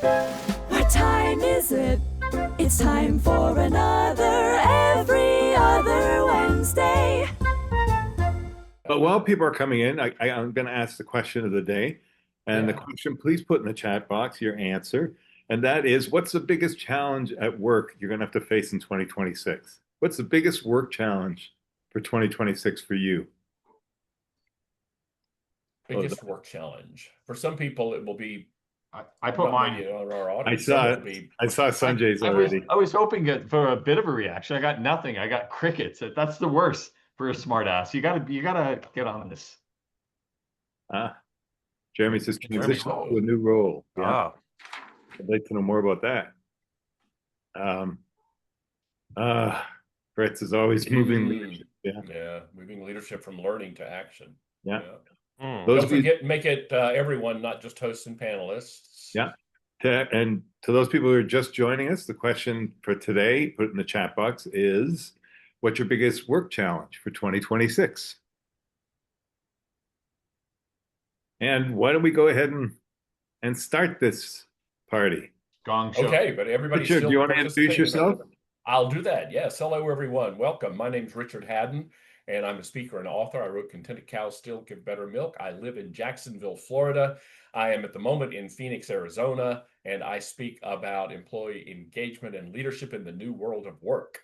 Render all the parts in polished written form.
What time is it? It's time for another Every Other Wednesday. But while people are coming in, I'm going to ask the question of the day. And the question, please put in the chat box your answer. And that is, what's the biggest challenge at work you're going to have to face in 2026? What's the biggest work challenge for 2026 for you? Biggest work challenge. For some people, it will be. I put mine. On our audience. I saw Sanjay's already. I was hoping for a bit of a reaction. I got nothing. I got crickets. That's the worst for a smart ass. You gotta get on this. Jeremy says transition to a new role. Yeah. I'd like to know more about that. Fritz is always moving leadership. Yeah, moving leadership from learning to action. Yeah. Don't forget, make it everyone, not just hosts and panelists. Yeah. And to those people who are just joining us, the question for today, put it in the chat box, is what's your biggest work challenge for 2026? And why don't we go ahead and start this party? Gong show. Okay, but everybody's Richard, do you want to introduce yourself? I'll do that. Yes. Hello, everyone. Welcome. My name's Richard Haddon, and I'm a speaker and author. I wrote Contented Cows Still Give Better Milk. I live in Jacksonville, Florida. I am at the moment in Phoenix, Arizona, and I speak about employee engagement and leadership in the new world of work.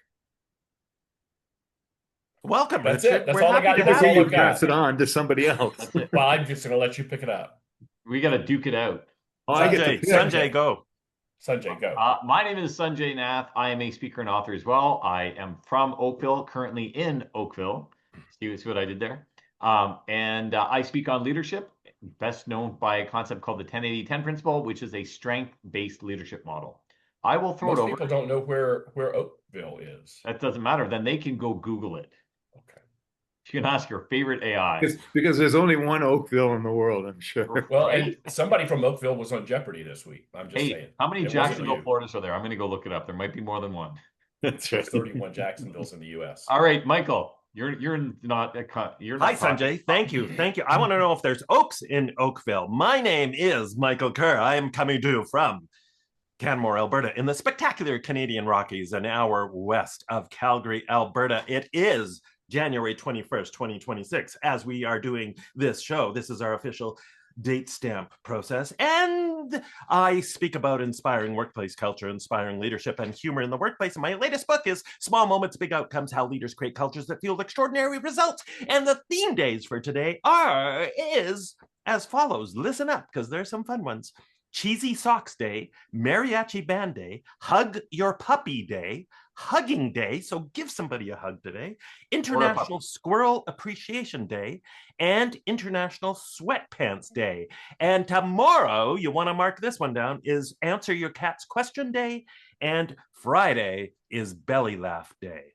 Welcome. That's Richard. it. That's all I got. That's all you pass it on to somebody else. Well, I'm just going to let you pick it up. We got to duke it out. Sanjay, go. Sanjay, go. My name is Sanjay Nath. I am a speaker and author as well. I am from Oakville, currently in Oakville. See what I did there? And I speak on leadership, best known by a concept called the 10-80-10 principle, which is a strength-based leadership model. I will throw it over. Most people don't know where Oakville is. That doesn't matter. Then they can go Google it. Okay. You can ask your favorite AI. Because there's only one Oakville in the world, I'm sure. Well, and somebody from Oakville was on Jeopardy this week. I'm just saying. How many Jacksonville, Floridas are there? I'm going to go look it up. There might be more than one. That's right. 31 Jacksonvilles in the U.S. All right, Michael. You're not. Hi, Sanjay. Thank you. I want to know if there's oaks in Oakville. My name is Michael Kerr. I am coming to you from Canmore, Alberta, in the spectacular Canadian Rockies, an hour west of Calgary, Alberta. It is January 21st, 2026. As we are doing this show, this is our official date stamp process, and I speak about inspiring workplace culture, inspiring leadership, and humor in the workplace. And my latest book is Small Moments, Big Outcomes: How Leaders Create Cultures That Fuel Extraordinary Results. And the theme days for today is as follows. Listen up, because there's some fun ones. Cheesy Socks Day, Mariachi Band Day, Hug Your Puppy Day, Hugging Day, so give somebody a hug today, International Squirrel Appreciation Day, and International Sweatpants Day. And tomorrow, you want to mark this one down, is Answer Your Cat's Question Day, and Friday is Belly Laugh Day.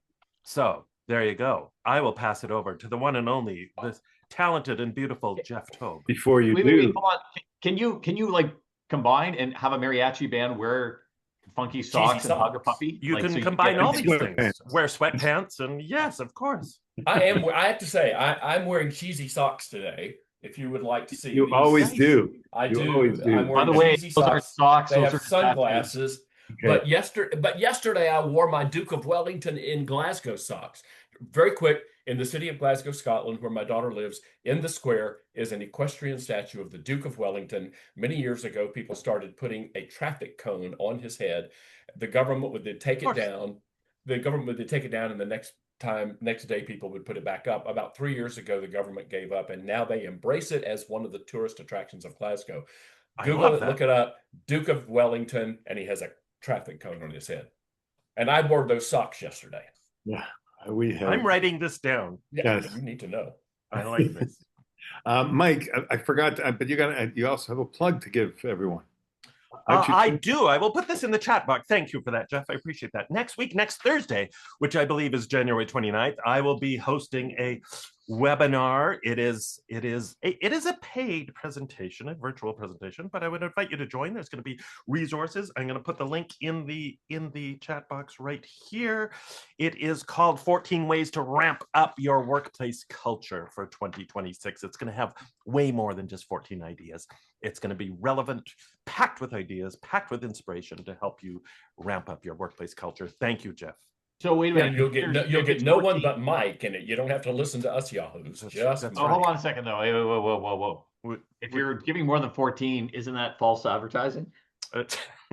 So there you go. I will pass it over to the one and only, this talented and beautiful Jeff Tobe. Before you do, wait, hold on. Can you like combine and have a mariachi band wear funky socks and hug a puppy? You can combine all these things. Wear sweatpants, and yes, of course. I have to say, I'm wearing cheesy socks today. If you would like to see, you always do. I do. Always do. By the way, those are socks. They have sunglasses. Okay. But yesterday I wore my Duke of Wellington in Glasgow socks. Very quick. In the city of Glasgow, Scotland, where my daughter lives, in the square is an equestrian statue of the Duke of Wellington. Many years ago, people started putting a traffic cone on his head. The government would then take it down. The government would then take it down, and the next day, people would put it back up. About 3 years ago, the government gave up, and now they embrace it as one of the tourist attractions of Glasgow. Google it, look it up, Duke of Wellington, and he has a traffic cone on his head. And I wore those socks yesterday. Yeah. I'm writing this down. Yeah, yes. You need to know. I like this. Mike, I forgot, but you also have a plug to give everyone. I do. I will put this in the chat box. Thank you for that, Jeff. I appreciate that. Next week, next Thursday, which I believe is January 29th, I will be hosting a webinar. It is a paid presentation, a virtual presentation, but I would invite you to join. There's going to be resources. I'm going to put the link in the chat box right here. It is called 14 Ways to Ramp Up Your Workplace Culture for 2026. It's going to have way more than just 14 ideas. It's going to be relevant, packed with ideas, packed with inspiration to help you ramp up your workplace culture. Thank you, Jeff. So wait a minute. And you'll get no one but Mike in it. You don't have to listen to us yahoos. Just that's Oh, Mike. hold on a second though. Whoa. If you're giving more than 14, isn't that false advertising?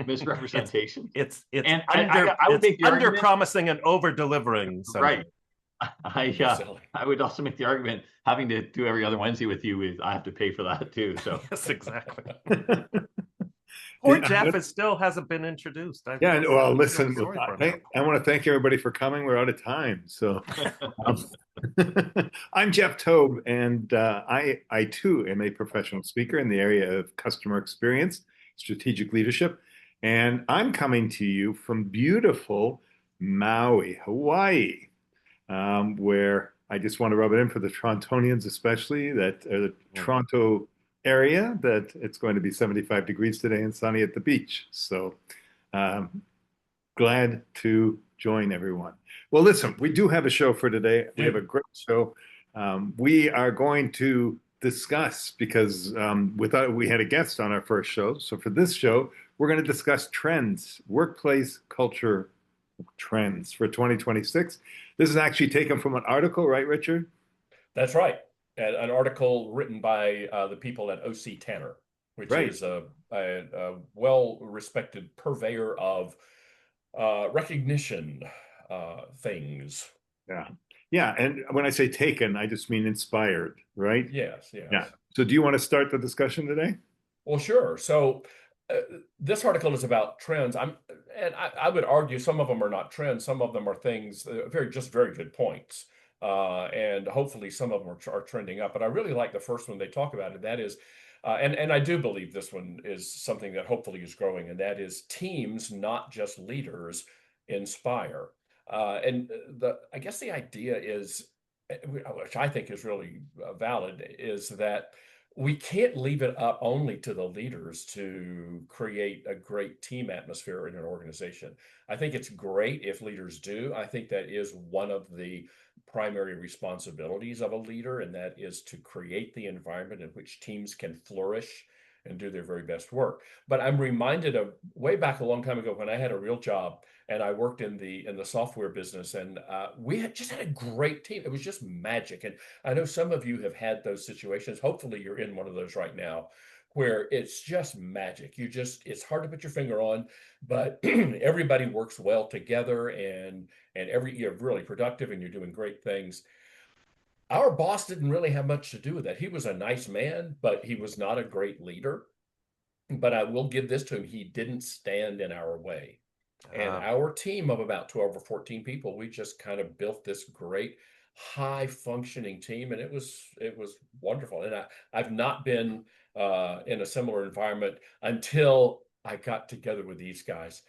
Misrepresentation? It's And under, I would it's make the under argument- promising and over delivering. Right. Silly. I would also make the argument having to do every other Wednesday with you is I have to pay for that too. So Yes, exactly. Poor Yeah, Jeff but- still hasn't been introduced. Yeah, and, well, I'm listen, sorry for I him. want to thank everybody for coming. We're out of time. So I'm Jeff Tobe, and I too am a professional speaker in the area of customer experience, strategic leadership. And I'm coming to you from beautiful Maui, Hawaii, where I just want to rub it in for the Torontonians, especially that the Toronto area, that it's going to be 75 degrees today and sunny at the beach. So glad to join everyone. Well, listen, we do have a show for today. We have a great show. We are going to discuss, because we had a guest on our first show. So for this show, we're going to discuss trends, workplace culture trends for 2026. This is actually taken from an article, right, Richard? That's right. An article written by the people at OC Tanner, which Right. is a well-respected purveyor of recognition things. Yeah. And when I say taken, I just mean inspired, right? Yes. Yeah. So do you want to start the discussion today? Well, sure. So this article is about trends. I would argue some of them are not trends. Some of them are things, very good points. And hopefully some of them are trending up. But I really like the first one they talk about, and that is, and I do believe this one is something that hopefully is growing, and that is teams, not just leaders, inspire. And I guess the idea is, which I think is really valid, is that we can't leave it up only to the leaders to create a great team atmosphere in an organization. I think it's great if leaders do. I think that is one of the primary responsibilities of a leader, and that is to create the environment in which teams can flourish and do their very best work. But I'm reminded of way back a long time ago when I had a real job and I worked in the software business, and we had a great team. It was just magic. And I know some of you have had those situations. Hopefully you're in one of those right now, where it's just magic. It's hard to put your finger on, but everybody works well together, and you're really productive and you're doing great things. Our boss didn't really have much to do with that. He was a nice man, but he was not a great leader. But I will give this to him. He didn't stand in our way. And our team of about 12 or 14 people, we just kind of built this great high functioning team, and it was wonderful. And I've not been in a similar environment until I got together with these guys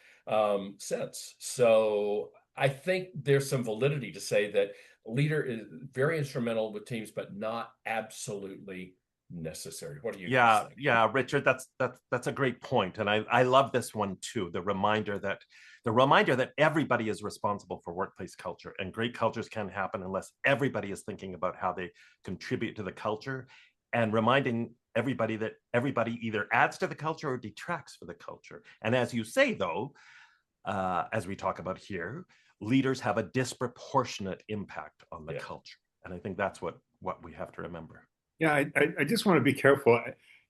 since. So I think there's some validity to say that leader is very instrumental with teams, but not absolutely necessary. What do you think? Yeah, Richard, that's a great point, and I love this one too. The reminder that everybody is responsible for workplace culture, and great cultures can't happen unless everybody is thinking about how they contribute to the culture, and reminding everybody that everybody either adds to the culture or detracts for the culture. And as you say, though, as we talk about here, leaders have a disproportionate impact on the culture, and I think that's what we have to remember. Yeah, I just want to be careful.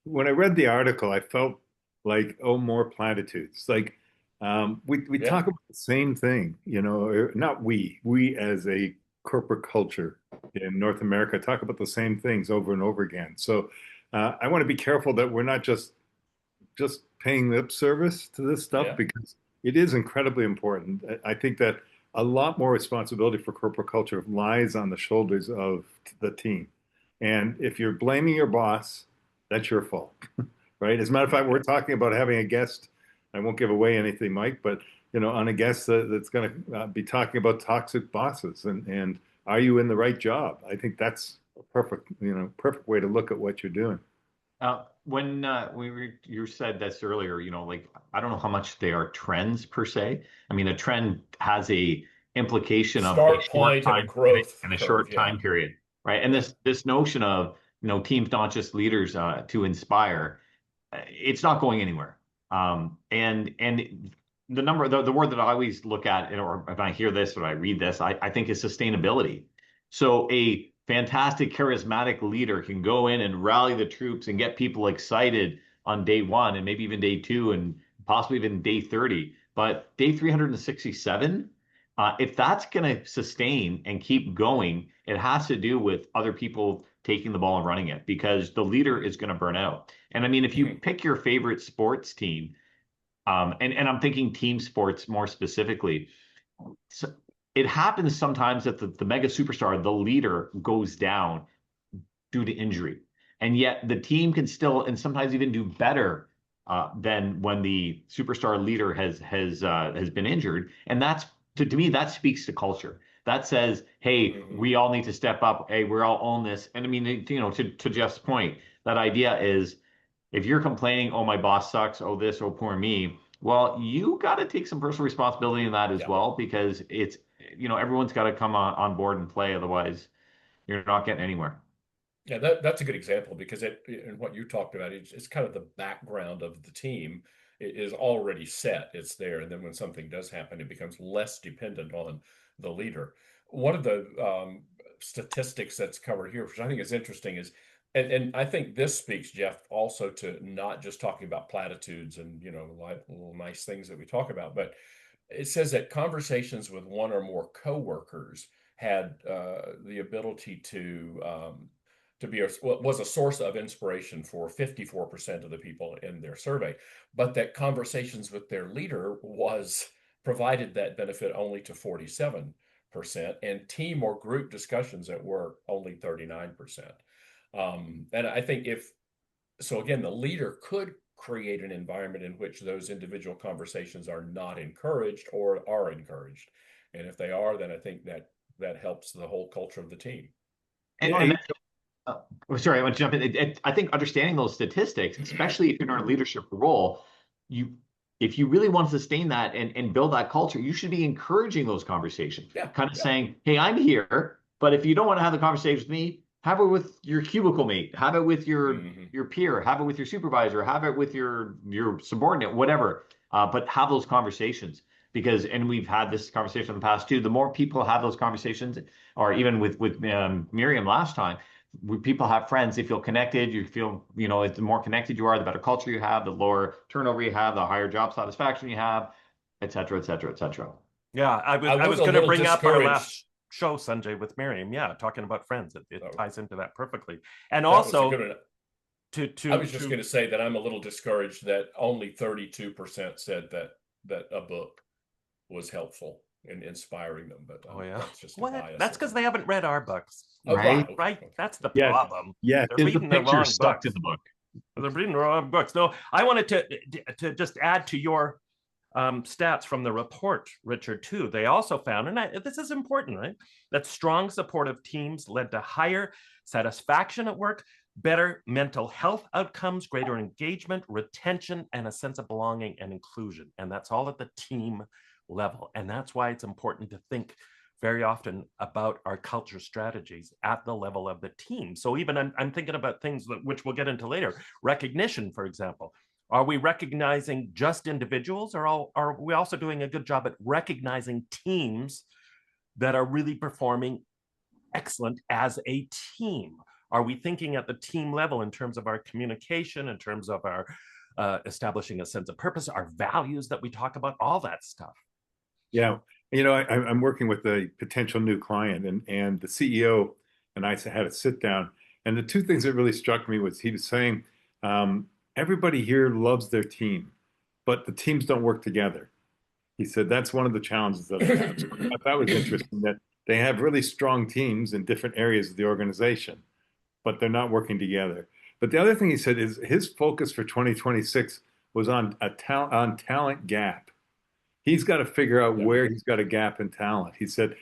When I read the article, I felt like, more platitudes. Like we talk about the same thing, not we as a corporate culture in North America talk about the same things over and over again. So I want to be careful that we're not just paying lip service to this stuff, because it is incredibly important. I think that a lot more responsibility for corporate culture lies on the shoulders of the team. And if you're blaming your boss, that's your fault, right? As a matter of fact, we're talking about having a guest. I won't give away anything, Mike, but on a guest that's going to be talking about toxic bosses and are you in the right job? I think that's perfect, perfect way to look at what you're doing. When you said this earlier, like I don't know how much they are trends per se. I mean, a trend has a implication of a Start short point and a time period growth and a curve. short Yeah. time period, right? And this notion of teams, not just leaders, to inspire, it's not going anywhere. And the word that I always look at, or if I hear this or I read this, I think is sustainability. So a fantastic, charismatic leader can go in and rally the troops and get people excited on day one and maybe even day two and possibly even day 30. But day 367, if that's going to sustain and keep going, it has to do with other people taking the ball and running it because the leader is going to burn out. And I mean, if you pick your favorite sports team, and I'm thinking team sports more specifically, so it happens sometimes that the mega superstar, the leader, goes down due to injury. And yet the team can still, and sometimes even do better than when the superstar leader has been injured. And that's, to me, that speaks to culture. That says, hey, we all need to step up. Hey, we're all on this. And I mean, to Jeff's point, that idea is if you're complaining, oh, my boss sucks, oh, this, oh, poor me. Well, you got to take some personal responsibility in that as well, because it's, everyone's got to come on board and play. Otherwise, you're not getting anywhere. Yeah, that's a good example because and what you talked about, it's kind of the background of the team is already set. It's there. And then when something does happen, it becomes less dependent on the leader. One of the statistics that's covered here, which I think is interesting, is, and I think this speaks, Jeff, also to not just talking about platitudes and, like little nice things that we talk about, but it says that conversations with one or more coworkers had the ability to be was a source of inspiration for 54% of the people in their survey, but that conversations with their leader provided that benefit only to 47%, and team or group discussions at work only 39%. And I think again, the leader could create an environment in which those individual conversations are not encouraged or are encouraged. And if they are, then I think that helps the whole culture of the team. Sorry, I want to jump in. I think understanding those statistics, especially if you're in a leadership role, if you really want to sustain that and build that culture, you should be encouraging those conversations. Kind of saying, hey, I'm here, but if you don't want to have the conversation with me, have it with your cubicle mate, have it with your peer, have it with your supervisor, have it with your subordinate, whatever. But have those conversations and we've had this conversation in the past too. The more people have those conversations, or even with Miriam last time, people have friends, they feel connected. You feel, the more connected you are, the better culture you have, the lower turnover you have, the higher job satisfaction you have, et cetera, et cetera, et cetera. Yeah, I was going to bring up our last show, Sanjay, with Miriam. Yeah, talking about friends. It ties into that perfectly. And also, I was just going to say that I'm a little discouraged that only 32% said that a book was helpful in inspiring them. But that's just that's because they haven't read our books. Right? That's the problem. Yeah, they're reading the wrong stuck in the book. They're reading the wrong books. No, I wanted to just add to your stats from the report, Richard, too. They also found, and this is important, right, that strong supportive teams led to higher satisfaction at work, better mental health outcomes, greater engagement, retention, and a sense of belonging and inclusion. And that's all at the team level. And that's why it's important to think very often about our culture strategies at the level of the team. So even I'm thinking about things which we'll get into later. Recognition, for example. Are we recognizing just individuals, or are we also doing a good job at recognizing teams that are really performing excellent as a team? Are we thinking at the team level in terms of our communication, in terms of our establishing a sense of purpose, our values that we talk about, all that stuff? Yeah. I'm working with a potential new client, and the CEO and I had a sit down. And the two things that really struck me was he was saying, everybody here loves their team, but the teams don't work together. He said that's one of the challenges that I have. So I thought that was interesting, that they have really strong teams in different areas of the organization, but they're not working together. But the other thing he said is his focus for 2026 was on talent gap. He's got to figure out where he's got a gap in talent. He said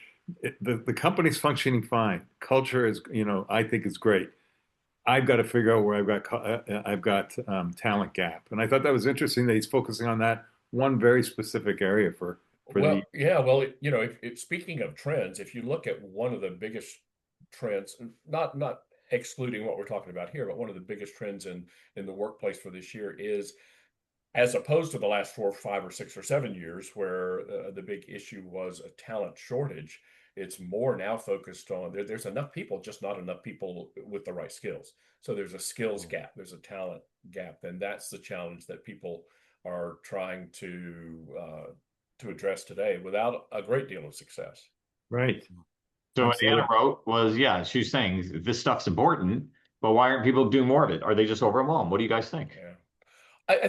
the company's functioning fine. Culture is, I think is great. I've got to figure out where I've got talent gap, and I thought that was interesting that he's focusing on that one very specific area for Well, the yeah, well, speaking of trends, if you look at one of the biggest trends, not excluding what we're talking about here, but one of the biggest trends in the workplace for this year is, as opposed to the last 4, 5, or 6, or 7 years, where the big issue was a talent shortage. It's more now focused on there's enough people, just not enough people with the right skills. So there's a skills gap, there's a talent gap, and that's the challenge that people are trying to address today without a great deal of success. right. So what Absolutely. Anna wrote was, yeah, she's saying this stuff's important, but why aren't people doing more of it? Are they just overwhelmed? What do you guys think? Yeah. I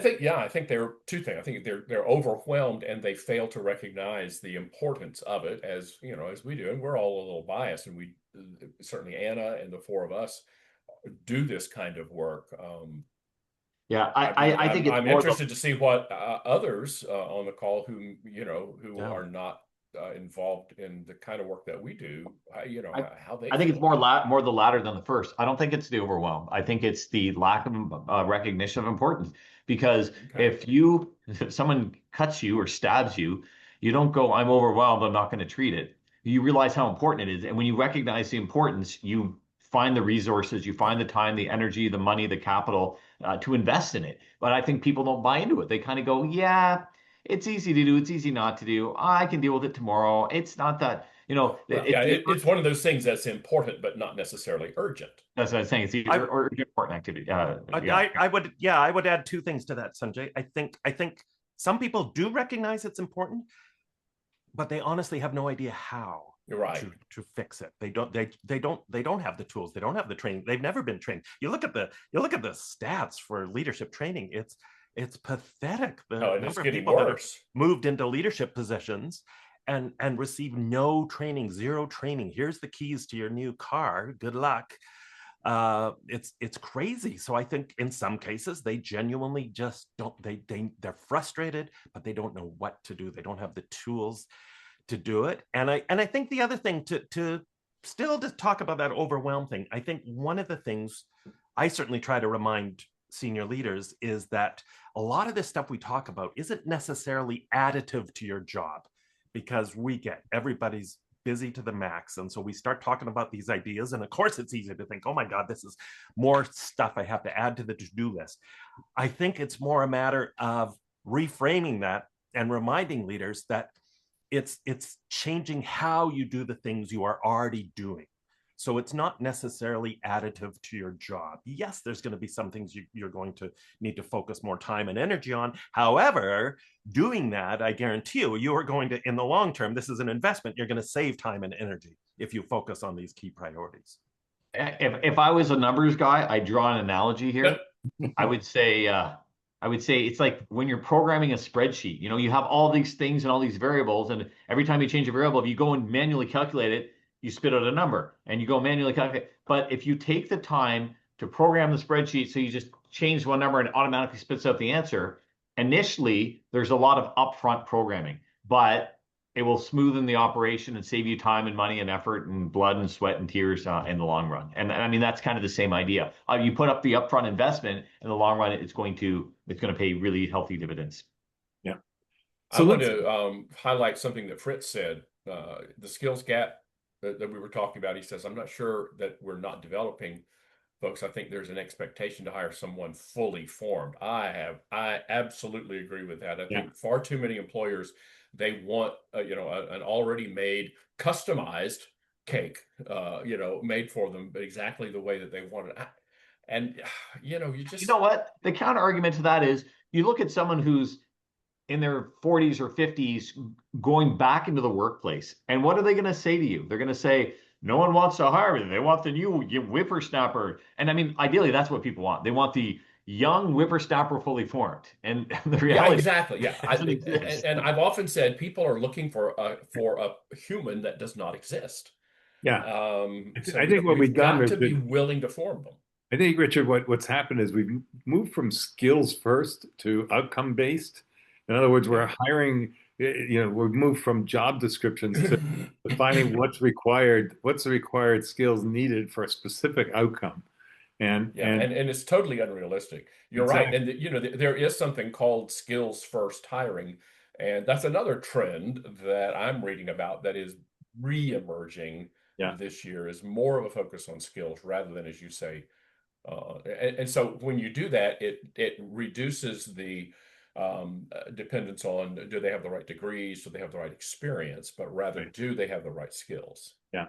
think there are two things. I think they're overwhelmed and they fail to recognize the importance of it, as as we do. And we're all a little biased, and we certainly, Anna and the four of us, do this kind of work. Yeah, I think it's I'm more interested to see what others on the call who Yeah. are not involved in the kind of work that we do, how they I think it's feel. more the latter than the first. I don't think it's the overwhelm. I think it's the lack of recognition of importance. Because Okay. if someone cuts you or stabs you, you don't go, I'm overwhelmed, I'm not going to treat it. You realize how important it is. And when you recognize the importance, you find the resources, you find the time, the energy, the money, the capital to invest in it. But I think people don't buy into it. They kind of go, yeah, it's easy to do. It's easy not to do. I can deal with it tomorrow. It's not that, Well, yeah, it's one of those things that's important, but not necessarily urgent. that's what I'm saying. It's I- either or important activity. Yeah. I would add two things to that, Sanjay. I think some people do recognize it's important, but they honestly have no idea how You're right. to fix it. They don't have the tools. They don't have the training. They've never been trained. You look at the stats for leadership training. It's pathetic. The No, and number it's of getting people that have worse. moved into leadership positions and receive no training, zero training. Here's the keys to your new car. Good luck. It's crazy. So I think in some cases they genuinely just don't. They're frustrated, but they don't know what to do. They don't have the tools to do it. And I think the other thing to still to talk about that overwhelm thing. I think one of the things I certainly try to remind senior leaders is that a lot of this stuff we talk about isn't necessarily additive to your job, because everybody's busy to the max. And so we start talking about these ideas. And of course, it's easy to think, oh my God, this is more stuff I have to add to the to-do list. I think it's more a matter of reframing that and reminding leaders that it's changing how you do the things you are already doing. So it's not necessarily additive to your job. Yes, there's going to be some things you're going to need to focus more time and energy on. However, doing that, I guarantee you are going to, in the long term, this is an investment. You're going to save time and energy if you focus on these key priorities. If I was a numbers guy, I'd draw an analogy here. I would say it's like when you're programming a spreadsheet. You have all these things and all these variables, and every time you change a variable, if you go and manually calculate it, you spit out a number, and you go manually calculate. But if you take the time to program the spreadsheet, so you just change one number and it automatically spits out the answer, initially there's a lot of upfront programming, but it will smoothen the operation and save you time and money and effort and blood and sweat and tears in the long run. And I mean, that's kind of the same idea. You put up the upfront investment, in the long run, it's going to pay really healthy dividends. Yeah. I want to highlight something that Fritz said. The skills gap that we were talking about. He says, I'm not sure that we're not developing folks. I think there's an expectation to hire someone fully formed. I absolutely agree with that. I think far too many employers, they want an already made, customized cake, made for them, but exactly the way that they want it. And you know what? The counter argument to that is, you look at someone who's in their 40s or 50s going back into the workplace, and what are they going to say to you? They're going to say, no one wants to hire me. They want the new whippersnapper. And I mean, ideally, that's what people want. They want the young whippersnapper fully formed. And the reality, exactly. Yeah. And I've often said people are looking for a human that does not exist. Yeah. So I think what we've done got to be willing to form them. I think, Richard, what's happened is we've moved from skills first to outcome based. In other words, we're hiring we've moved from job descriptions to defining what's required, what's the required skills needed for a specific outcome. And it's totally unrealistic. You're exactly. right. And there is something called skills first hiring. And that's another trend that I'm reading about that is re-emerging this year, is more of a focus on skills rather than, as you say, and so when you do that, it reduces the dependence on do they have the right degrees, do they have the right experience, but rather do they have the right skills. Yeah.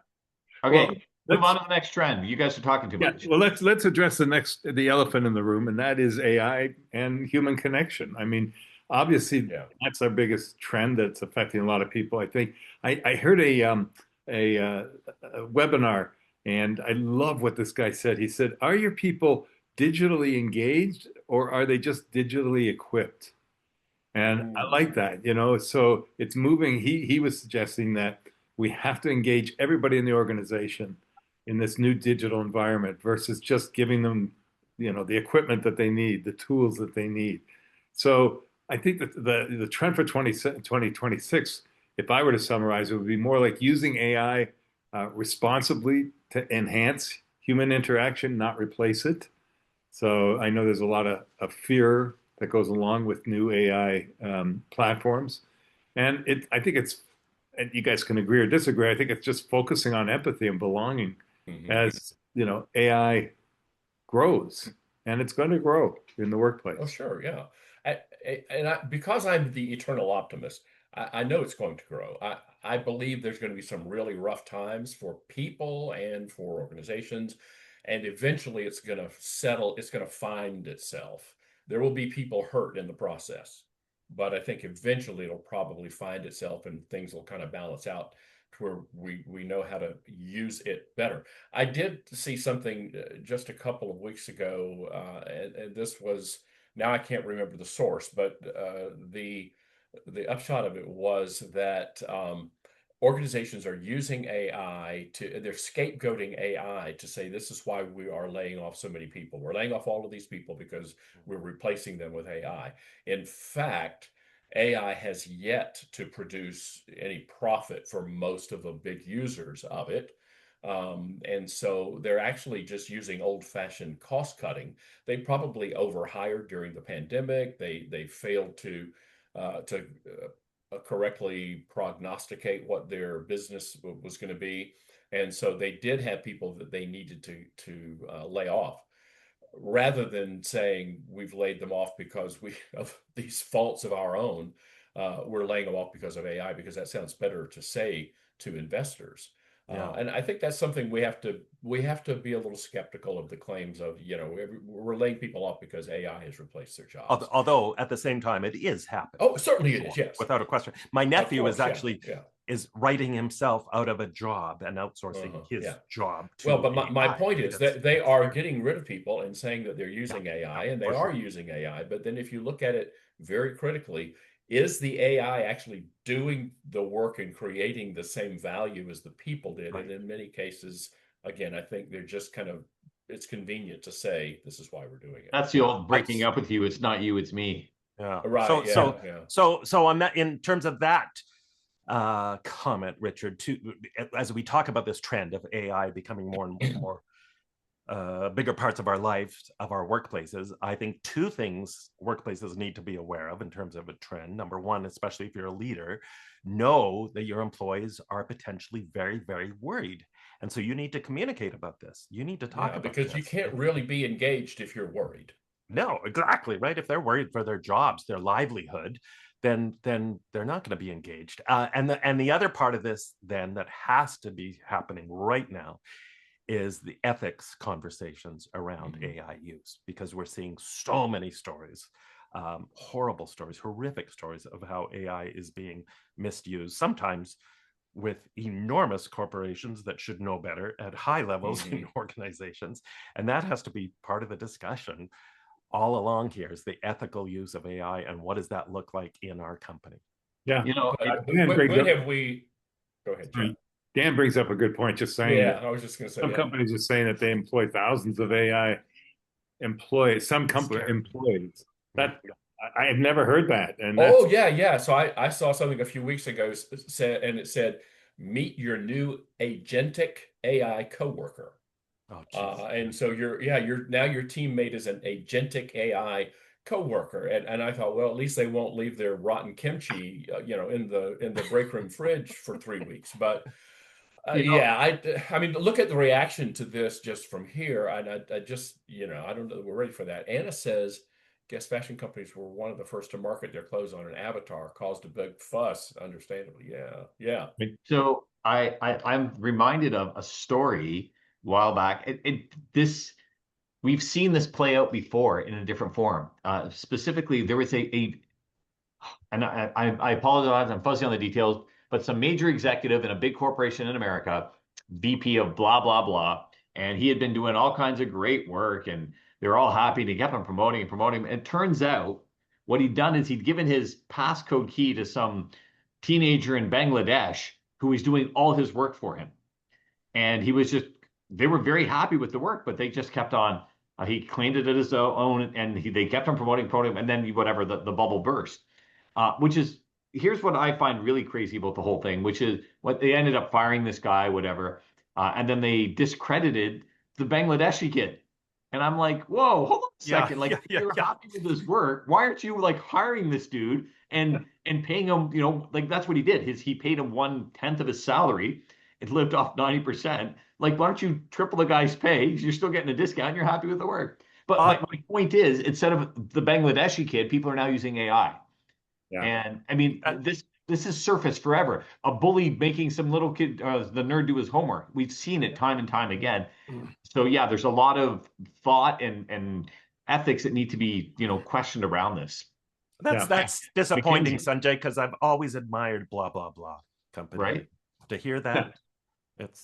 Okay. Well, move on to the next trend. You guys are talking too much. Well, let's address the elephant in the room, and that is AI and human connection. I mean, obviously, that's our biggest trend that's affecting a lot of people. I think I heard a webinar, and I love what this guy said. He said, "Are your people digitally engaged, or are they just digitally equipped?" And I like that, so it's moving. He was suggesting that we have to engage everybody in the organization in this new digital environment versus just giving them, the equipment that they need, the tools that they need. So I think that the trend for 2026, if I were to summarize, it would be more like using AI responsibly to enhance human interaction, not replace it. So I know there's a lot of fear that goes along with new AI platforms. And I think and you guys can agree or disagree, I think it's just focusing on empathy and belonging as, AI grows. And it's going to grow in the workplace. Oh, sure, yeah. Because I'm the eternal optimist, I know it's going to grow. I believe there's going to be some really rough times for people and for organizations, and eventually it's going to settle, it's going to find itself. There will be people hurt in the process, but I think eventually it'll probably find itself and things will kind of balance out to where we know how to use it better. I did see something just a couple of weeks ago, and this was, now I can't remember the source, but the upshot of it was that organizations are using AI they're scapegoating AI to say, this is why we are laying off so many people. We're laying off all of these people because we're replacing them with AI. In fact, AI has yet to produce any profit for most of the big users of it. And so they're actually just using old-fashioned cost cutting. They probably overhired during the pandemic. They failed to correctly prognosticate what their business was going to be, and so they did have people that they needed to lay off, rather than saying we've laid them off because of these faults of our own. We're laying them off because of AI, because that sounds better to say to investors. And I think that's something we have to be a little skeptical of the claims of, we're laying people off because AI has replaced their jobs. Although at the same time, it is happening. Oh, certainly it is, yes. Without a question. My nephew is actually is writing himself out of a job and outsourcing his job. Well, but my point is that they are getting rid of people and saying that they're using AI, and they are using AI. But then if you look at it very critically, is the AI actually doing the work and creating the same value as the people did? Right. And in many cases, again, I think they're just it's convenient to say, this is why we're doing it. That's the old breaking up with you. It's not you, it's me. Yeah. Right. So on that, in terms of that comment, Richard, as we talk about this trend of AI becoming more and more bigger parts of our lives, of our workplaces, I think two things workplaces need to be aware of in terms of a trend. Number one, especially if you're a leader, know that your employees are potentially very, very worried. And so you need to communicate about this. You need to talk about because you can't really be engaged if you're worried. No, exactly, right? If they're worried for their jobs, their livelihood, then they're not going to be engaged. And the other part of this then that has to be happening right now is the ethics conversations around AI use, because we're seeing so many stories, horrible stories, horrific stories of how AI is being misused, sometimes with enormous corporations that should know better at high levels in organizations. And that has to be part of the discussion all along here, is the ethical use of AI and what does that look like in our company? Yeah. When have we... Go ahead, John. Dan brings up a good point, just saying. Yeah, I was just going to say. Some companies are saying that they employ thousands of AI employees, some company employees. I have never heard that. And Oh that's, yeah. So I saw something a few weeks ago said, and it said, meet your new agentic AI coworker. Oh, geez. And so you're now your teammate is an agentic AI coworker, and I thought, well, at least they won't leave their rotten kimchi, in the break room fridge for 3 weeks. But You know, yeah, I mean, look at the reaction to this just from here, and I just, I don't know that we're ready for that. Anna says, guess fashion companies were one of the first to market their clothes on an avatar, caused a big fuss, understandably. Yeah. so I'm reminded of a story a while back. This we've seen this play out before in a different form. Specifically, there was and I apologize, I'm fuzzy on the details, but some major executive in a big corporation in America, VP of blah blah blah, and he had been doing all kinds of great work, and they were all happy to keep him promoting and promoting him. And it turns out what he'd done is he'd given his passcode key to some teenager in Bangladesh who was doing all his work for him. And they were very happy with the work, but they just kept on. He claimed it as his own, and they kept on promoting him, and then whatever, the bubble burst. Here's what I find really crazy about the whole thing, which is what they ended up firing this guy, whatever, and then they discredited the Bangladeshi kid. And I'm like, whoa, hold on a second. Like, you're happy with his work. Why aren't you like hiring this dude and paying him, like that's what he did. He paid him 1/10 of his salary. It lived off 90%. Like, why don't you triple the guy's pay? You're still getting a discount. And you're happy with the work. But my point is, instead of the Bangladeshi kid, people are now using AI. yeah. And I mean, this is surfaced forever. A bully making some little kid, the nerd, do his homework. We've seen it time and time again. So yeah, there's a lot of thought and ethics that need to be, questioned around this. That's disappointing, Sanjay, because I've always admired blah blah blah company. Right. To hear that, it's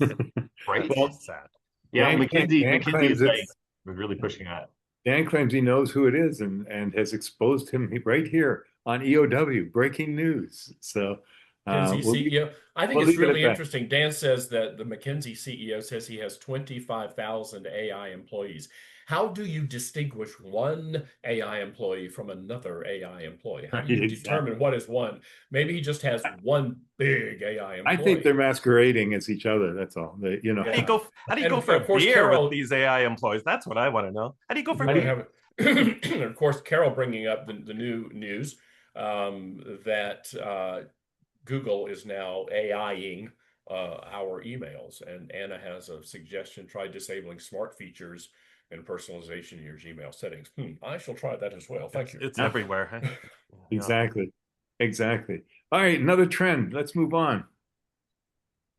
right. Well, sad. Yeah, McKinsey is like really pushing that. Dan claims he knows who it is and has exposed him right here on EOW, breaking news. So McKinsey CEO. I think we'll it's leave it really at that. interesting. Dan says that the McKinsey CEO says he has 25,000 AI employees. How do you distinguish one AI employee from another AI employee? How do you determine what is one? Maybe he just has one big AI employee. I think they're masquerading as each other. That's all. How do you go for of course, beer Carol, with these AI employees? That's what I want to know. How do you go for beer? Of course, Carol bringing up the new news that Google is now AIing our emails, and Anna has a suggestion: try disabling smart features and personalization in your Gmail settings. I shall try that as well. Thank you. It's everywhere. Huh? Exactly. All right, another trend. Let's move on.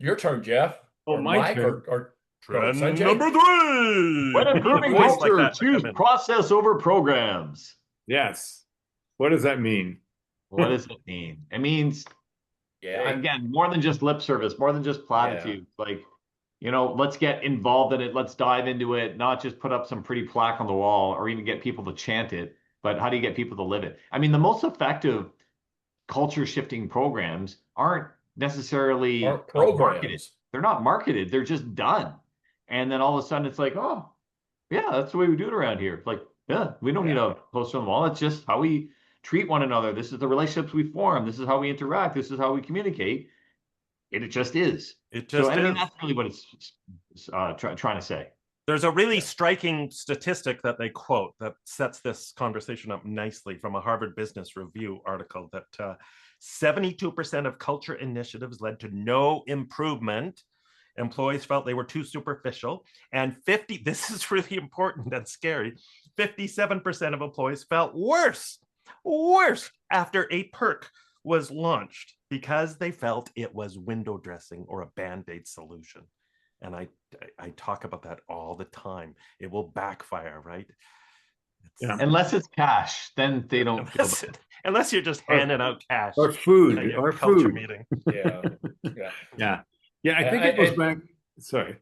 Your turn, Jeff. Oh, my Mike, turn. or Trend Sanjay? number 3. When improving Voice like culture, that, choose come in. process over programs. Yes. What does that mean? What does it mean? It means, Yeah, again, more than just lip service, more than just platitudes. Like, let's get involved in it. Let's dive into it, not just put up some pretty plaque on the wall or even get people to chant it, but how do you get people to live it? I mean, the most effective culture shifting programs aren't necessarily marketed. They're not marketed. They're just done. And then all of a sudden it's like, oh, yeah, that's the way we do it around here. Like, yeah, we don't need a poster on the wall. It's just how we treat one another. This is the relationships we form. This is how we interact. This is how we communicate. It just is. It just I mean, is. that's really what it's trying to say. There's a really striking statistic that they quote that sets this conversation up nicely from a Harvard Business Review article that 72% of culture initiatives led to no improvement. Employees felt they were too superficial. And this is really important and scary, 57% of employees felt worse after a perk was launched because they felt it was window dressing or a Band-Aid solution. And I talk about that all the time. It will backfire, right? Unless it's cash, then they don't. Unless you're just handing out cash or food at your or culture food meeting. Yeah. I think it goes back. Sorry,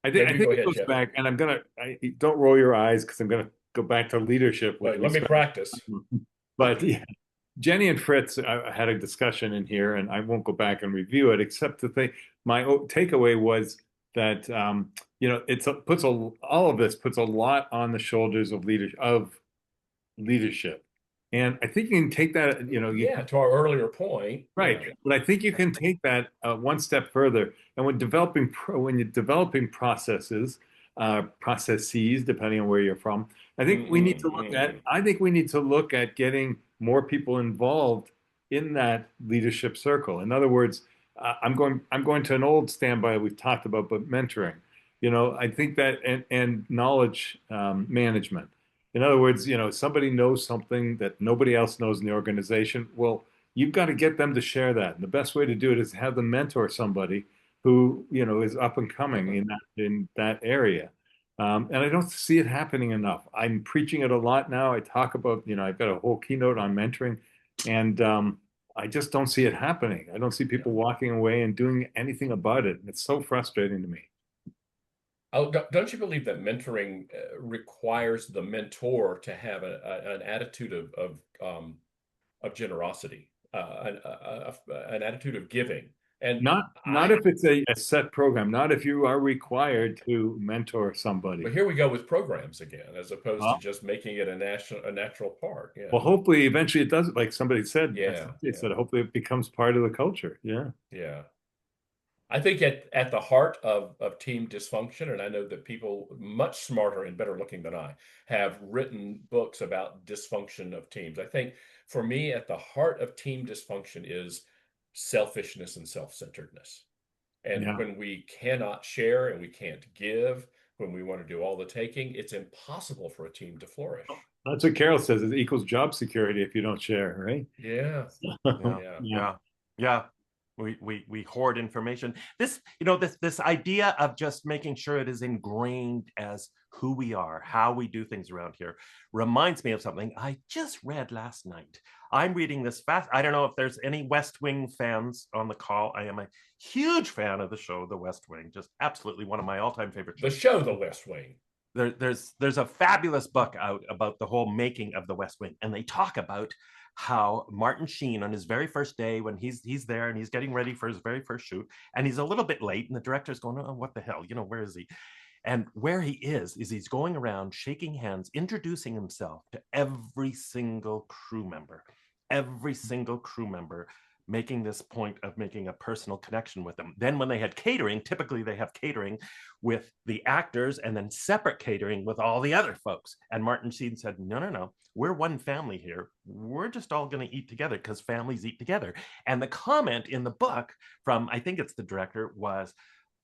I think it goes back, and don't roll your eyes because I'm gonna go back to leadership. Let me practice. But yeah, Jenny and Fritz had a discussion in here, and I won't go back and review it, except to think my takeaway was that all of this puts a lot on the shoulders of leadership, And I think you can take that, Yeah, to our earlier point. right. Yeah. But I think you can take that one step further. And when you're developing processes, depending on where you're from, I think we need to look at. I think we need to look at getting more people involved in that leadership circle. In other words, I'm going to an old standby we've talked about, but mentoring. I think that and knowledge management. In other words, somebody knows something that nobody else knows in the organization. Well, you've got to get them to share that. And the best way to do it is have them mentor somebody who, is up and coming in that area. And I don't see it happening enough. I'm preaching it a lot now. I talk about, I've got a whole keynote on mentoring, and I just don't see it happening. I don't see people walking away and doing anything about it. And it's so frustrating to me. Oh, don't you believe that mentoring requires the mentor to have an attitude of generosity, an attitude of giving? And Not if it's a set program, not if you are required to mentor somebody. But here we go with programs again, as opposed Well, to just making it a natural part. Yeah. well, hopefully, eventually it does. Like somebody said, Yeah, said, hopefully it becomes part of the culture. Yeah. Yeah. I think at the heart of team dysfunction, and I know that people much smarter and better looking than I have written books about dysfunction of teams. I think for me, at the heart of team dysfunction is selfishness and self-centeredness. And Yeah. when we cannot share and we can't give, when we want to do all the taking, it's impossible for a team to flourish. That's what Carol says. It equals job security if you don't share, right? Yeah. Yeah. We hoard information. This idea of just making sure it is ingrained as who we are, how we do things around here, reminds me of something I just read last night. I'm reading this fast. I don't know if there's any West Wing fans on the call. I am a huge fan of the show, The West Wing. Just absolutely one of my all-time favorite shows. The show, The West Wing. There's a fabulous book out about the whole making of The West Wing, and they talk about how Martin Sheen, on his very first day, when he's there and he's getting ready for his very first shoot, and he's a little bit late, and the director's going, "Oh, what the hell? Where is he?" And where he is he's going around shaking hands, introducing himself to every single crew member, making this point of making a personal connection with them. Then when they had catering, typically they have catering with the actors and then separate catering with all the other folks. And Martin Sheen said, no, we're one family here. We're just all going to eat together because families eat together. And the comment in the book from, I think it's the director, was,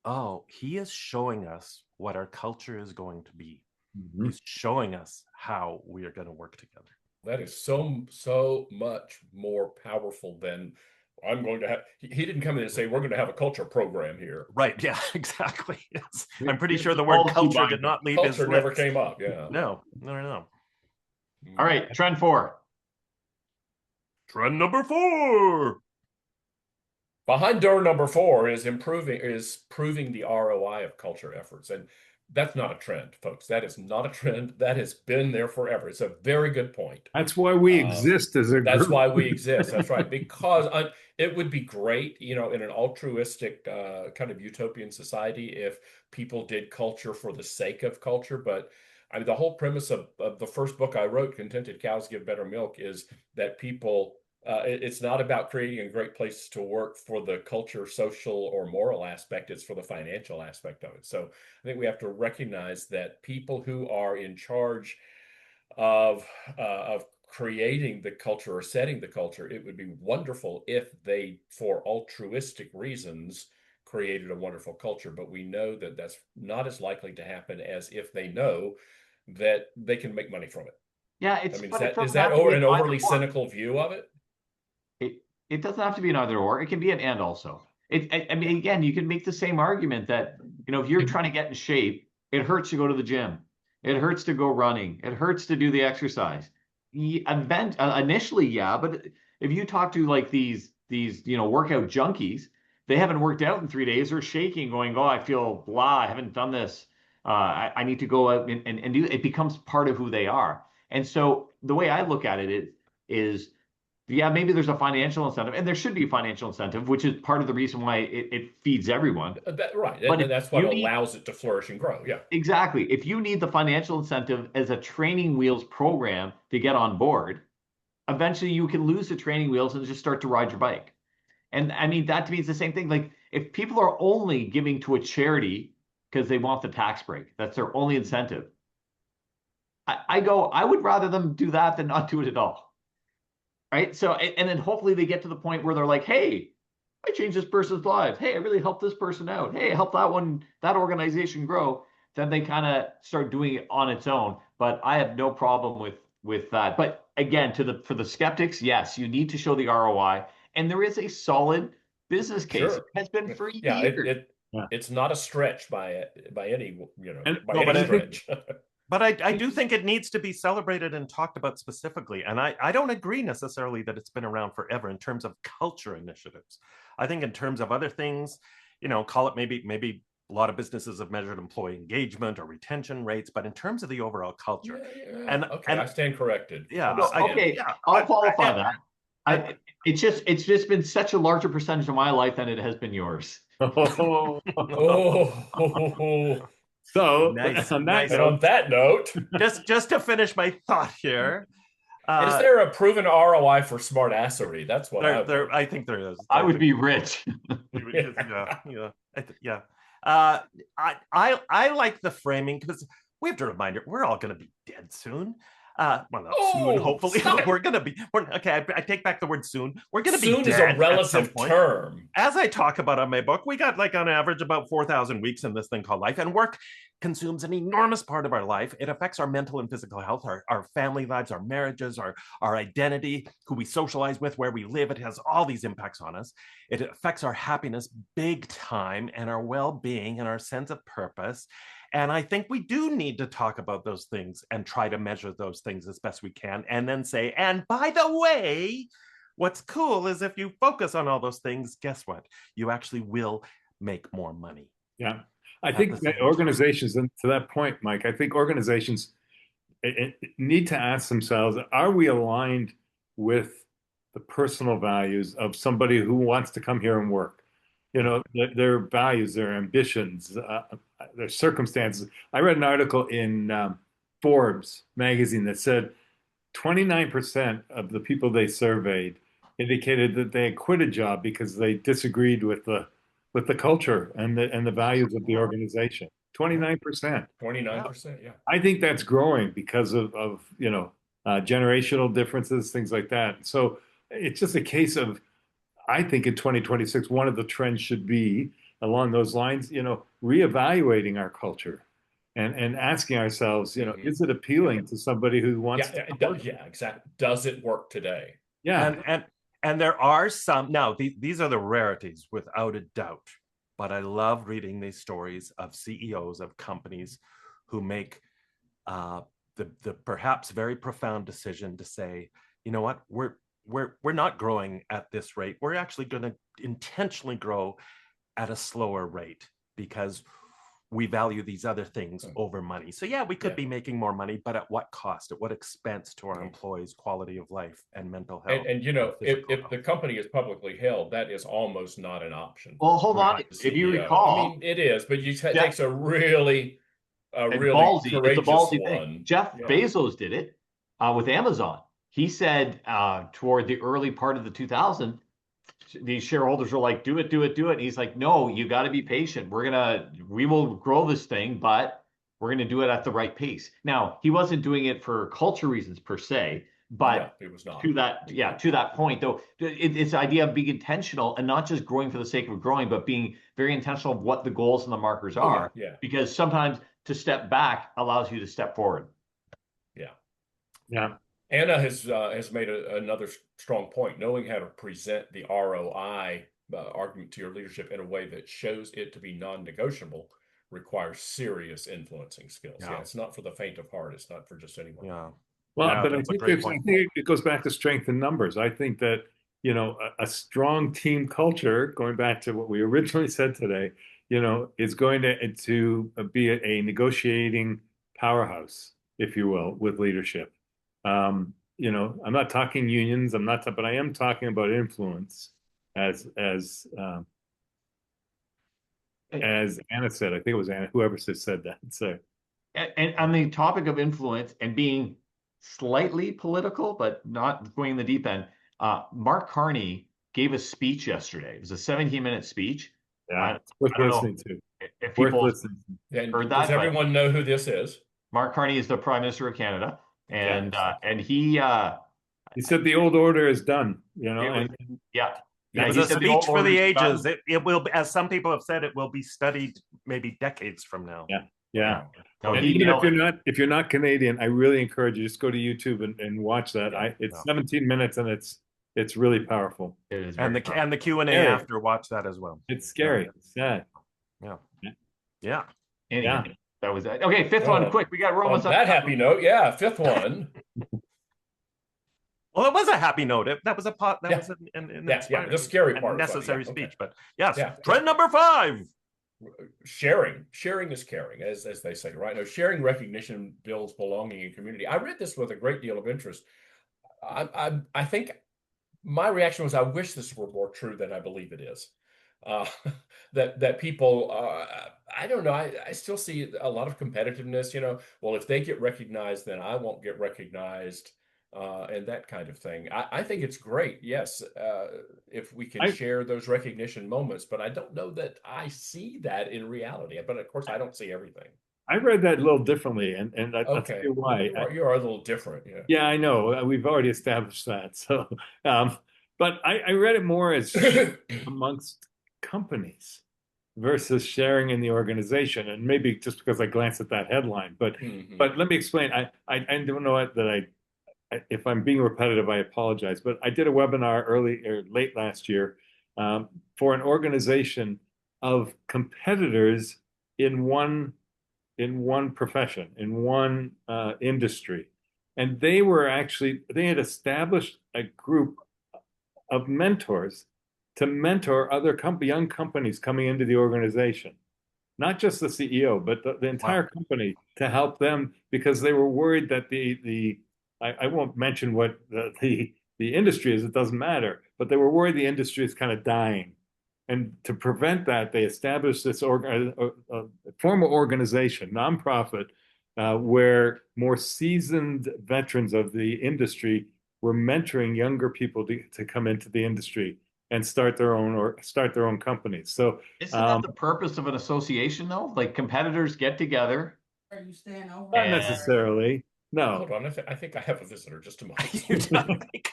oh, he is showing us what our culture is going to be. Mhm. He's showing us how we are going to work together. That is so much more powerful than I'm going to have. He didn't come in and say, we're going to have a culture program here. Right. Yeah, exactly. Yes. I'm pretty sure the word culture did not leave his Culture never lips. came up. Yeah. No. All right, trend 4. Trend number 4. Behind door number 4 is proving the ROI of culture efforts. And that's not a trend, folks. That is not a trend. That has been there forever. It's a very good point. That's why we exist as a group. That's why we exist. That's right. Because it would be great, in an altruistic kind of utopian society if people did culture for the sake of culture. But I mean, the whole premise of the first book I wrote, Contented Cows Give Better Milk, is that people, it's not about creating a great place to work for the culture, social, or moral aspect. It's for the financial aspect of it. So I think we have to recognize that people who are in charge of creating the culture or setting the culture, it would be wonderful if they, for altruistic reasons, created a wonderful culture. But we know that that's not as likely to happen as if they know that they can make money from it. Yeah, I mean, is that an overly cynical view of it? It doesn't have to be an either or. It can be an and also. I mean, again, you can make the same argument that, if you're trying to get in shape, it hurts to go to the gym. It hurts to go running. It hurts to do the exercise. Initially, yeah, but if you talk to like these workout junkies, they haven't worked out in 3 days. They're shaking, going, "Oh, I feel blah. I haven't done this. I need to go out and do." It becomes part of who they are. And so the way I look at it is, yeah, maybe there's a financial incentive, and there should be a financial incentive, which is part of the reason why it feeds everyone. Right, But and that's what allows it to flourish and grow. Yeah, exactly. If you need the financial incentive as a training wheels program to get on board, eventually you can lose the training wheels and just start to ride your bike. And I mean, that to me is the same thing. Like if people are only giving to a charity because they want the tax break, that's their only incentive. I would rather them do that than not do it at all. Right. So, and then hopefully they get to the point where they're like, hey, I changed this person's life. Hey, I really helped this person out. Hey, I helped that organization grow. Then they kind of start doing it on its own. But I have no problem with that. But again, for the skeptics, yes, you need to show the ROI. And there is a solid business case. Sure. It has been for Yeah, years. it's not a stretch by any but I think- stretch. But I do think it needs to be celebrated and talked about specifically. And I don't agree necessarily that it's been around forever in terms of culture initiatives. I think in terms of other things, call it maybe a lot of businesses have measured employee engagement or retention rates, but in terms of the overall culture. And I stand corrected. Yeah. Okay, I'll qualify that. It's just been such a larger percentage of my life than it has been yours. Oh. Oh. So Nice, on nice. that And note, on that note, just to finish my thought here. is there a proven ROI for smartassery? That's what I think there is. I would be rich. Yeah. I like the framing because we have to remind it, we're all going to be dead soon. Well, not soon, hopefully. We're going to be. Okay, I take back the word soon. We're going to be soon is dead a relative term. As I talk about on my book, we got like on average about 4,000 weeks in this thing called life, and work consumes an enormous part of our life. It affects our mental and physical health, our family lives, our marriages, our identity, who we socialize with, where we live. It has all these impacts on us. It affects our happiness big time and our well-being and our sense of purpose. And I think we do need to talk about those things and try to measure those things as best we can, and then say, and by the way, what's cool is if you focus on all those things, guess what? You actually will make more money. yeah, I think that organizations, and to that point, Mike, I think organizations need to ask themselves, are we aligned with the personal values of somebody who wants to come here and work? Their values, their ambitions, their circumstances. I read an article in Forbes magazine that said 29% of the people they surveyed indicated that they had quit a job because they disagreed with the culture and the values of the organization. 29%. 29%, yeah. I think that's growing because of generational differences, things like that. So it's just a case of, I think in 2026, one of the trends should be along those lines, reevaluating our culture and asking ourselves, is it appealing to somebody who wants to work? Yeah, exactly. Does it work today? Yeah. And there are some, now these are the rarities without a doubt, but I love reading these stories of CEOs of companies who make the perhaps very profound decision to say, you know what, we're not growing at this rate. We're actually going to intentionally grow at a slower rate because we value these other things over money. So yeah, we could be making more money, but at what cost? At what expense to our employees' quality of life and mental health? And if the company is publicly held, that is almost not an option. Well, hold on. If you recall, I mean, it is, but it takes a really ballsy, courageous it's a ballsy one. thing. Jeff Bezos did it with Amazon. He said toward the early part of the 2000s, these shareholders were like, do it. And he's like, no, you got to be patient. We will grow this thing, but we're going to do it at the right pace. Now, he wasn't doing it for culture reasons per se, but it was not. to that point, though, it's the idea of being intentional and not just growing for the sake of growing, but being very intentional of what the goals and the markers are. Yeah. Because sometimes to step back allows you to step forward. Yeah. Anna has made another strong point. Knowing how to present the ROI argument to your leadership in a way that shows it to be non-negotiable requires serious influencing skills. Yeah, it's not for the faint of heart. It's not for just anyone. Yeah. Well, but I think it goes back to strength in numbers. I think that a strong team culture, going back to what we originally said today, is going to be a negotiating powerhouse, if you will, with leadership. I'm not talking unions. But I am talking about influence, as Anna said. I think it was Anna, whoever said that. So, and on the topic of influence and being slightly political, but not going in the deep end. Mark Carney gave a speech yesterday. It was a 17-minute speech. Yeah, it's worth I don't know listening to. if Worth people listening to. And heard does that, but everyone know who this is? Mark Carney is the Prime Minister of Canada, and Yeah. and he He said the old order is done, you know, it was, and yeah. It was he a said the speech old for the order is done. ages. It will, as some people have said, it will be studied maybe decades from now. yeah. No, And he even nailed it. if you're not Canadian, I really encourage you just go to YouTube and watch that. It's 17 minutes and it's really powerful. It is And very powerful. the Q&A Scary. after, watch that as well. It's scary. It's sad. Yeah. Anyhow, that was it. Okay, fifth one, quick. We got On Romans. that happy note, yeah, fifth one. Well, it was a happy note. That was a pot. That Yeah. was an Yeah, the scary and part. necessary was funny. Yeah, speech. But yes, Yeah. trend number 5. Sharing is caring, as they say, right? No, sharing recognition builds belonging in community. I read this with a great deal of interest. I think my reaction was, I wish this were more true than I believe it is. That people, I don't know, I still see a lot of competitiveness. You know, well, if they get recognized, then I won't get recognized. And that kind of thing. I think it's great, yes, if we can share those recognition moments, but I don't know that I see that in reality. But of course, I don't see everything. I read that a little differently, and I'll tell Okay, you why. you are a little different, yeah. Yeah, I know. We've already established that. So, but I read it more as amongst companies versus sharing in the organization, and maybe just because I glanced at that headline. But but let me explain. I don't know that if I'm being repetitive, I apologize. But I did a webinar late last year for an organization of competitors in one profession, in one industry. And they had established a group of mentors to mentor other young companies coming into the organization. Not just the CEO, but the entire company, to help them, because they were worried that I won't mention what the industry is, it doesn't matter, but they were worried the industry is kind of dying. And to prevent that, they established this formal organization, nonprofit, where more seasoned veterans of the industry were mentoring younger people to come into the industry and start their own companies. So isn't that the purpose of an association, though? Like, competitors get together. Are you staying over? Not necessarily. No. Hold on, I think I have a visitor. Just a moment. You don't think-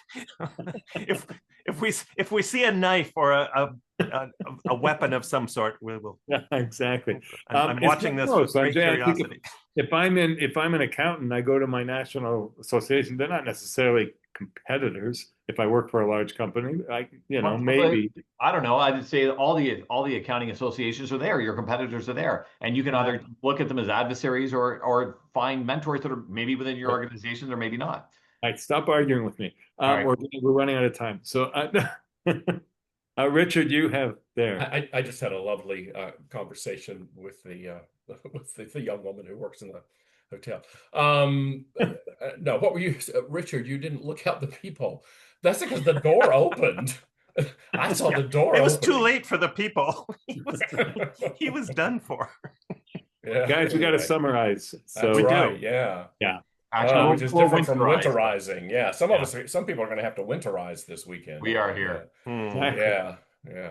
if we see a knife or a weapon of some sort, we will. Yeah, exactly. I'm watching this with with great curiosity. If I'm an accountant, I go to my national association. They're not necessarily competitors. If I work for a large company, maybe. I don't know. I'd say all the accounting associations are there. Your competitors are there, and you can either look at them as adversaries or find mentors that are maybe within your organizations or maybe not. All right, stop arguing with me. Right. We're running out of time. So, Richard, you have there. I just had a lovely conversation with the young woman who works in the hotel. No, what were you, Richard? You didn't look out the peephole. That's because the door opened. I saw the door. It was opening. too late for the people. He was done for. Yeah, Guys, we got to summarize. So That's we right. do. Yeah. Actually, Which is we'll different from winterize. winterizing. Yeah, some people are going to have to winterize this weekend. We are here. Yeah.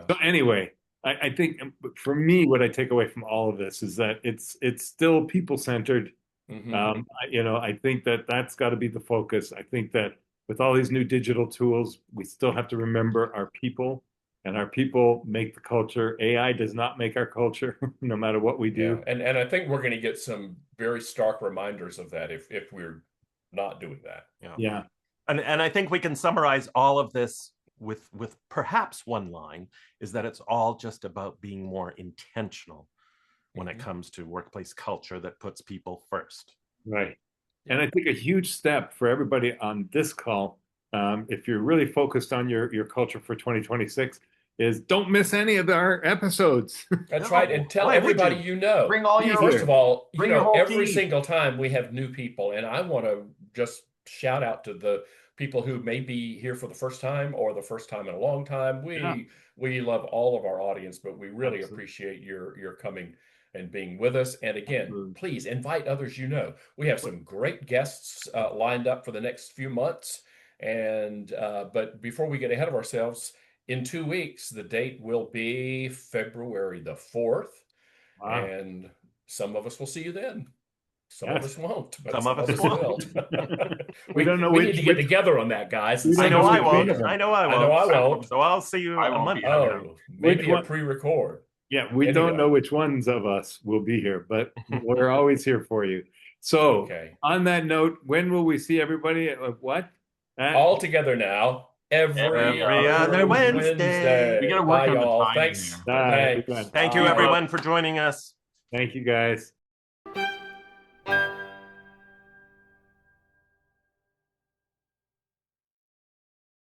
So anyway, I think for me, what I take away from all of this is that it's still people-centered. Mhm. I think that's got to be the focus. I think that with all these new digital tools, we still have to remember our people, and our people make the culture. AI does not make our culture, no matter what we do. Yeah. And I think we're going to get some very stark reminders of that if we're not doing that. Yeah. And I think we can summarize all of this with perhaps one line, is that it's all just about being more intentional when it comes to workplace culture that puts people first. Right. And I think a huge step for everybody on this call, if you're really focused on your culture for 2026, is don't miss any of our episodes. That's No, right. And tell why would everybody you? you know. Bring all your First of all, bring your whole every team. single time we have new people, and I want to just shout out to the people who may be here for the first time or the first time in a long time. We love all of our audience, but we really Absolutely. appreciate your coming and being with us. And again, Absolutely. please invite others you know. We have some great guests lined up for the next few months. And but before we get ahead of ourselves, in 2 weeks, the date will be February the 4th. Wow. And some of us will see you then. Some Yes. of us won't, but Some some of of us us will. We don't know we which- need to get which- together on that, guys. We I don't know know I which won't. one of them. I know I I won't. know I won't. So I'll see you I a won't month be from there. now. Oh, maybe a one? pre-record. Yeah, we don't Anyway. know which ones of us will be here, but we're always here for you. So, Okay. on that note, when will we see everybody? What? All together now. Every other Wednesday. We gotta work Bye, on the y'all. timing Thanks. there. All right, Thanks. good one. Thank you, Bye. everyone, for joining us. Thank you, guys.